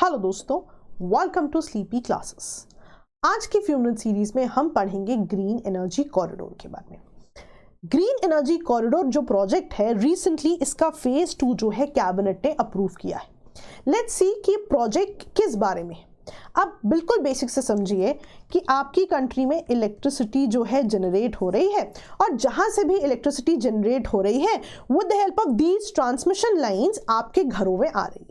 Hello दोस्तों, welcome to sleepy classes. आज की फ्यू मिनट सीरीज में हम पढ़ेंगे ग्रीन एनर्जी कॉरिडोर के बारे में। ग्रीन एनर्जी कॉरिडोर जो प्रोजेक्ट है, रिसेंटली इसका फेज 2 जो है कैबिनेट ने अप्रूव किया है। लेट्स सी कि प्रोजेक्ट किस बारे में। अब बिल्कुल बेसिक से समझिए कि आपकी कंट्री में इलेक्ट्रिसिटी जो है जनरेट हो रही है, और जहां से भी इलेक्ट्रिसिटी जनरेट हो रही है with the help of these transmission lines आपके घरों में आ रही है।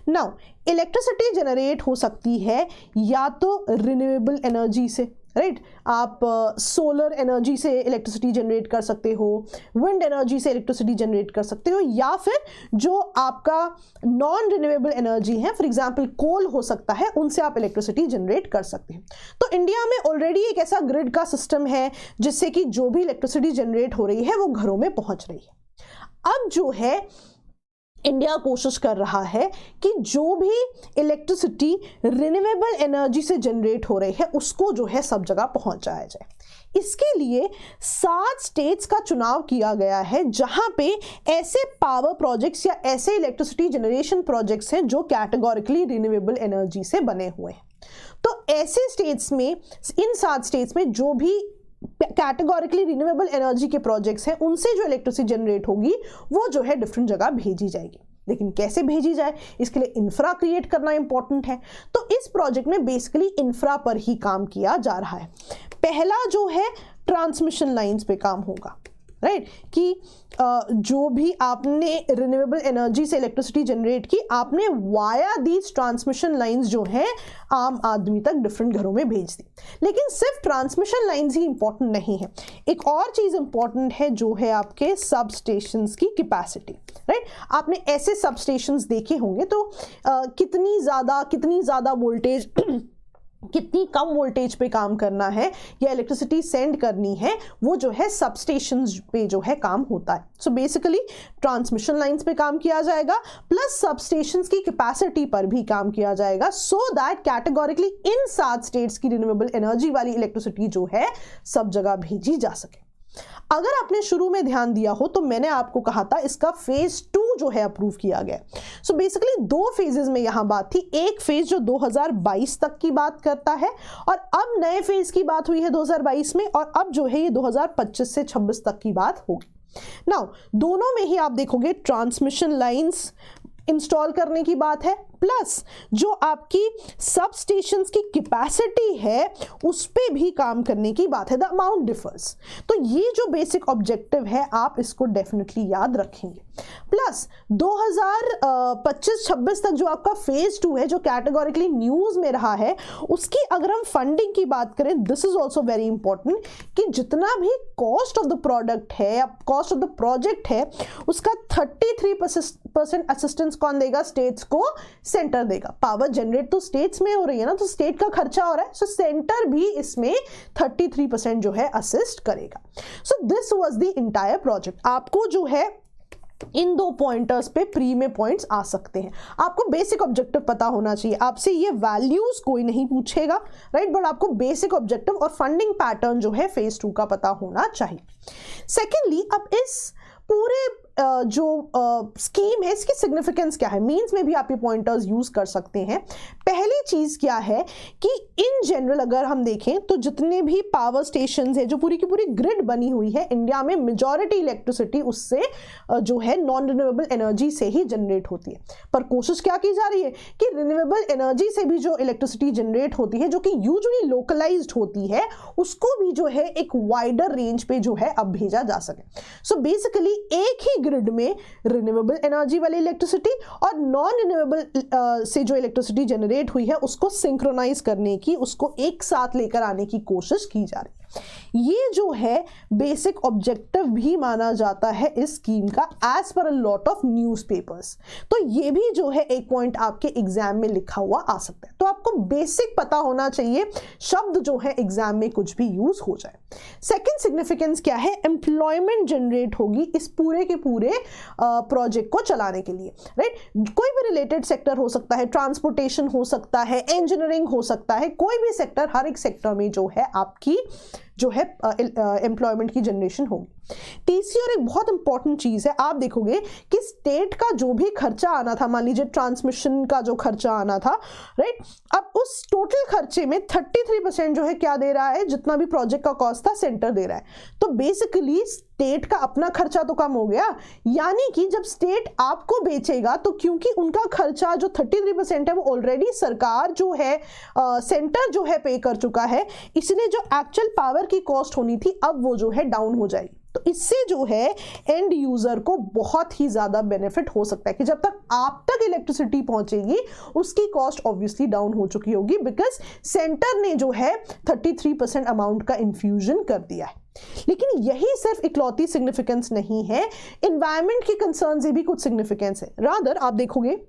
नाउ इलेक्ट्रिसिटी जनरेट हो सकती है या तो रिन्यूएबल एनर्जी से, राइट आप सोलर एनर्जी से इलेक्ट्रिसिटी जनरेट कर सकते हो, विंड एनर्जी से इलेक्ट्रिसिटी जनरेट कर सकते हो, या फिर जो आपका नॉन रिन्यूएबल एनर्जी है, फॉर एग्जांपल कोल हो सकता है, उनसे आप इलेक्ट्रिसिटी जनरेट कर सकते हैं। तो इंडिया में ऑलरेडी एक ऐसा ग्रिड का सिस्टम है जिससे कि जो भी इलेक्ट्रिसिटी जनरेट हो रही है वो घरों में पहुंच रही है। अब जो है इंडिया कोशिश कर रहा है कि जो भी इलेक्ट्रिसिटी रिन्यूएबल एनर्जी से जनरेट हो रही है उसको जो है सब जगह पहुंचाया जाए। इसके लिए 7 स्टेट्स का चुनाव किया गया है जहां पे ऐसे पावर प्रोजेक्ट्स या ऐसे इलेक्ट्रिसिटी जनरेशन प्रोजेक्ट्स हैं जो कैटेगोरिकली रिन्यूएबल एनर्जी से बने हुए हैं। तो ऐसे स्टेट्स में, इन 7 स्टेट्स में जो भी कैटेगोरिकली रिन्यूएबल एनर्जी के प्रोजेक्ट्स हैं उनसे जो इलेक्ट्रिसिटी जनरेट होगी वो जो है डिफरेंट जगह भेजी जाएगी। लेकिन कैसे भेजी जाए, इसके लिए इंफ्रा क्रिएट करना इंपॉर्टेंट है। तो इस प्रोजेक्ट में बेसिकली इंफ्रा पर ही काम किया जा रहा है। पहला जो है ट्रांसमिशन लाइंस पे काम होगा, राइट कि जो भी आपने रिन्यूएबल एनर्जी से इलेक्ट्रिसिटी जनरेट की, आपने वाया दीज ट्रांसमिशन लाइंस जो है आम आदमी तक डिफरेंट घरों में भेज दी। लेकिन सिर्फ ट्रांसमिशन लाइंस ही इंपॉर्टेंट नहीं है, एक और चीज इंपॉर्टेंट है जो है आपके सब स्टेशंस की कैपेसिटी, राइट आपने ऐसे सब स्टेशंस देखे होंगे तो कितनी ज्यादा वोल्टेज कितनी कम वोल्टेज पे काम करना है या इलेक्ट्रिसिटी सेंड करनी है, वो जो है सबस्टेशंस पे जो है काम होता है। सो बेसिकली ट्रांसमिशन लाइंस पे काम किया जाएगा प्लस सबस्टेशंस की कैपेसिटी पर भी काम किया जाएगा, so that categorically in 7 states की रिन्यूएबल एनर्जी वाली इलेक्ट्रिसिटी जो है सब जगह भेजी जा सके। अगर आपने शुरू में ध्यान दिया हो तो मैंने आपको कहा था इसका फेज 2 जो है अप्रूव किया गया। सो बेसिकली 2 फेजेस में यहां बात थी। एक फेज जो 2022 तक की बात करता है और अब नए फेज की बात हुई है 2022 में, और अब जो है ये 2025 से 26 तक की बात होगी। नाउ दोनों में ही आप देखोगे ट्रांसमिशन लाइंस इंस्टॉल करने की बात है, प्लस जो आपकी सब स्टेशंस की कैपेसिटी है उस पे भी काम करने की बात है। The amount differs. तो ये जो बेसिक ऑब्जेक्टिव है आप इसको डेफिनेटली याद रखेंगे। प्लस 2025-26 तक जो आपका फेज 2 है जो कैटेगोरिकली न्यूज में रहा है, उसकी अगर हम फंडिंग की बात करें, this is also very important कि जितना भी कॉस्ट ऑफ द प्रोडक्ट है या कॉस्ट ऑफ द प्रोजेक्ट है उसका 33% असिस्टेंस कौन देगा? स्टेट्स को सेंटर देगा। पावर जनरेट तो स्टेट्स में हो रही है ना, तो स्टेट का खर्चा हो रहा है, सो सेंटर भी इसमें 33% जो है असिस्ट करेगा। So this was the entire project. आपको जो है इन 2 पॉइंटर्स पे प्री में पॉइंट्स आ सकते हैं। आपको बेसिक ऑब्जेक्टिव पता होना चाहिए, आपसे ये वैल्यूज कोई नहीं पूछेगा, राइट, बट आपको बेसिक ऑब्जेक्टिव और फंडिंग पैटर्न जो है फेज 2 का पता होना चाहिए। सेकेंडली, अब इस पूरे जो स्कीम है इसकी सिग्निफिकेंस क्या है, मीन्स में भी आप ये पॉइंटर्स यूज कर सकते हैं। पहली चीज क्या है कि इन जनरल अगर हम देखें तो जितने भी पावर स्टेशंस है, जो पूरी की पूरी ग्रिड बनी हुई है इंडिया में, मेजॉरिटी इलेक्ट्रिसिटी उससे जो है नॉन रिन्यूएबल एनर्जी से ही जनरेट होती है। पर कोशिश क्या की जा रही है कि रिन्यूएबल एनर्जी से भी जो इलेक्ट्रिसिटी जनरेट होती है, जो कि यूजुअली लोकलाइज्ड होती है, उसको भी जो है एक वाइडर रेंज पे जो है अब भेजा जा सके। सो बेसिकली एक ही ग्रिड में रिन्यूएबल एनर्जी वाली इलेक्ट्रिसिटी और नॉन रिन्यूएबल से जो इलेक्ट्रिसिटी जनरेट हुई है उसको सिंक्रोनाइज करने की, उसको एक साथ लेकर आने की कोशिश की जा रही है। ये जो है बेसिक ऑब्जेक्टिव भी माना जाता है इस स्कीम का as per a lot of newspapers. तो ये भी जो है एक पॉइंट आपके एग्जाम में लिखा हुआ आ सकता है। तो आपको बेसिक पता होना चाहिए, शब्द जो है एग्जाम में कुछ भी यूज हो जाए। सेकेंड सिग्निफिकेंस क्या है? एम्प्लॉयमेंट जनरेट होगी इस पूरे के पूरे प्रोजेक्ट को चलाने के लिए, राइट। कोई भी रिलेटेड सेक्टर हो सकता है, ट्रांसपोर्टेशन हो सकता है, इंजीनियरिंग हो सकता है, कोई भी सेक्टर, हर एक सेक्टर में जो है आपकी जो है एम्प्लॉयमेंट की जनरेशन होगी। तीसरी और एक बहुत इंपॉर्टेंट चीज है, आप देखोगे कि स्टेट का जो भी खर्चा आना था, मान लीजिए ट्रांसमिशन का जो खर्चा आना था, राइट, अब उस टोटल खर्चे में 33% जो है क्या दे रहा है, जितना भी प्रोजेक्ट का कॉस्ट था सेंटर दे रहा है। तो बेसिकली स्टेट का अपना खर्चा तो कम हो गया, यानी कि जब स्टेट आपको बेचेगा तो क्योंकि उनका खर्चा जो 33% है वो ऑलरेडी सरकार जो है सेंटर जो है पे कर चुका है, इसलिए जो एक्चुअल पावर की कॉस्ट होनी थी अब वो जो है डाउन हो जाएगी। तो इससे जो है एंड यूजर को बहुत ही ज्यादा बेनिफिट हो सकता है कि जब तक आप तक इलेक्ट्रिसिटी पहुंचेगी उसकी कॉस्ट ऑब्वियसली डाउन हो चुकी होगी, बिकॉज सेंटर ने जो है 33% अमाउंट का इन्फ्यूजन कर दिया है। लेकिन यही सिर्फ इकलौती सिग्निफिकेंस नहीं है, एनवायरनमेंट के कंसर्न से भी कुछ सिग्निफिकेंस है। रादर आप देखोगे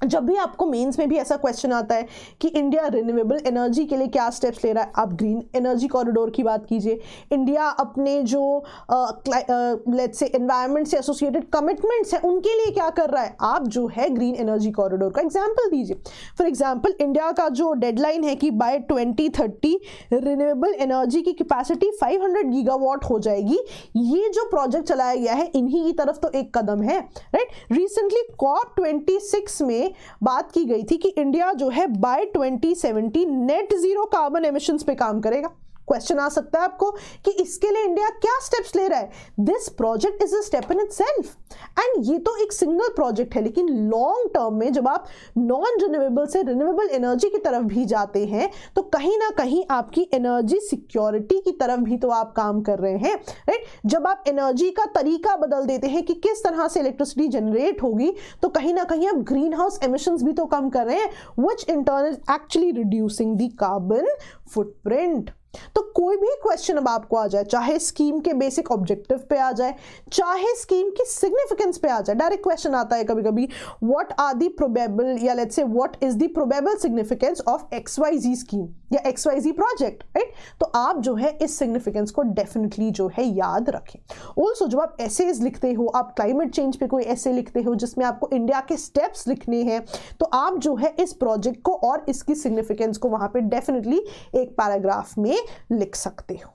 जब भी आपको मेंस में भी ऐसा क्वेश्चन आता है कि इंडिया रिन्यूएबल एनर्जी के लिए क्या स्टेप्स ले रहा है, आप ग्रीन एनर्जी कॉरिडोर की बात कीजिए। इंडिया अपने जो लेट्स से एनवायरनमेंट से एसोसिएटेड कमिटमेंट्स हैं उनके लिए क्या कर रहा है, आप जो है ग्रीन एनर्जी कॉरिडोर का एग्जांपल दीजिए। फॉर एग्जांपल इंडिया का जो डेडलाइन है कि बाय 2030 रिन्यूएबल एनर्जी की कैपेसिटी 500 गीगावाट हो जाएगी, ये जो प्रोजेक्ट चलाया गया है इन्हीं की तरफ तो एक कदम है, राइट। रिसेंटली COP26 में बात की गई थी कि इंडिया जो है by 2070 net zero carbon emissions पे काम करेगा। क्वेश्चन आ सकता है आपको कि इसके लिए इंडिया क्या स्टेप्स ले रहा है। This project is a step in itself, and ये तो एक सिंगल प्रोजेक्ट है, लेकिन लॉन्ग टर्म में जब आप नॉन रिन्यूएबल से रिन्यूएबल एनर्जी की तरफ भी जाते हैं तो कहीं ना कहीं आपकी एनर्जी सिक्योरिटी की तरफ भी तो आप काम कर रहे हैं, राइट। जब आप एनर्जी का तरीका बदल देते हैं कि किस तरह से इलेक्ट्रिसिटी जनरेट होगी तो कहीं ना कहीं आप ग्रीन हाउस एमिशंस भी तो कम कर रहे हैं, which in turn is actually reducing the carbon footprint. तो कोई भी क्वेश्चन अब आपको आ जाए, चाहे स्कीम के बेसिक ऑब्जेक्टिव पे आ जाए, चाहे स्कीम की सिग्निफिकेंस पे आ जाए, डायरेक्ट क्वेश्चन आता है कभी कभी, व्हाट आर द प्रोबेबल या let's say what is the probable significance of XYZ scheme या XYZ प्रोजेक्ट, राइट। तो आप जो है इस सिग्निफिकेंस को डेफिनेटली जो है याद रखें। ऑल्सो जब आप एसेज लिखते हो, आप क्लाइमेट चेंज पे कोई एसे लिखते हो जिसमें आपको इंडिया के स्टेप्स लिखने हैं, तो आप जो है इस प्रोजेक्ट को और इसकी सिग्निफिकेंस को वहां पे डेफिनेटली एक पैराग्राफ में लिख सकते हो,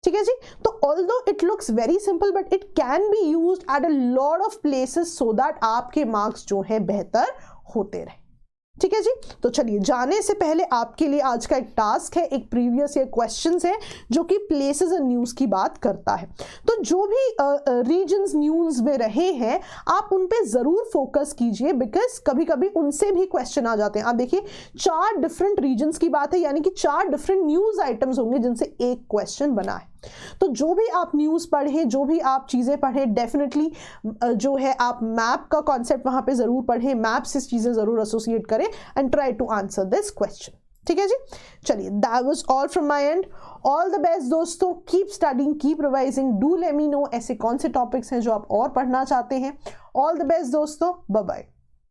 ठीक है जी। तो although it looks very simple but it can be used at a lot of places so that आपके मार्क्स जो है बेहतर होते रहे, ठीक है जी। तो चलिए जाने से पहले आपके लिए आज का एक टास्क है, एक प्रीवियस ईयर क्वेश्चंस है जो कि प्लेसेस एंड न्यूज की बात करता है। तो जो भी रीजन्स न्यूज में रहे हैं आप उन पे जरूर फोकस कीजिए, बिकॉज कभी कभी उनसे भी क्वेश्चन आ जाते हैं। आप देखिए 4 डिफरेंट रीजन्स की बात है, यानी कि 4 डिफरेंट न्यूज आइटम्स होंगे जिनसे एक क्वेश्चन बना है। तो जो भी आप न्यूज पढ़ें, जो भी आप चीजें पढ़ें, डेफिनेटली जो है आप मैप का कॉन्सेप्ट वहां पे जरूर पढ़ें, मैप से चीजें जरूर एसोसिएट करें and try to answer this question, ठीक है जी। चलिए that was all from my end, all the best दोस्तों, keep studying, keep revising, do let me know ऐसे कौन से टॉपिक्स हैं जो आप और पढ़ना चाहते हैं। ऑल द बेस्ट दोस्तों, बाय बाय।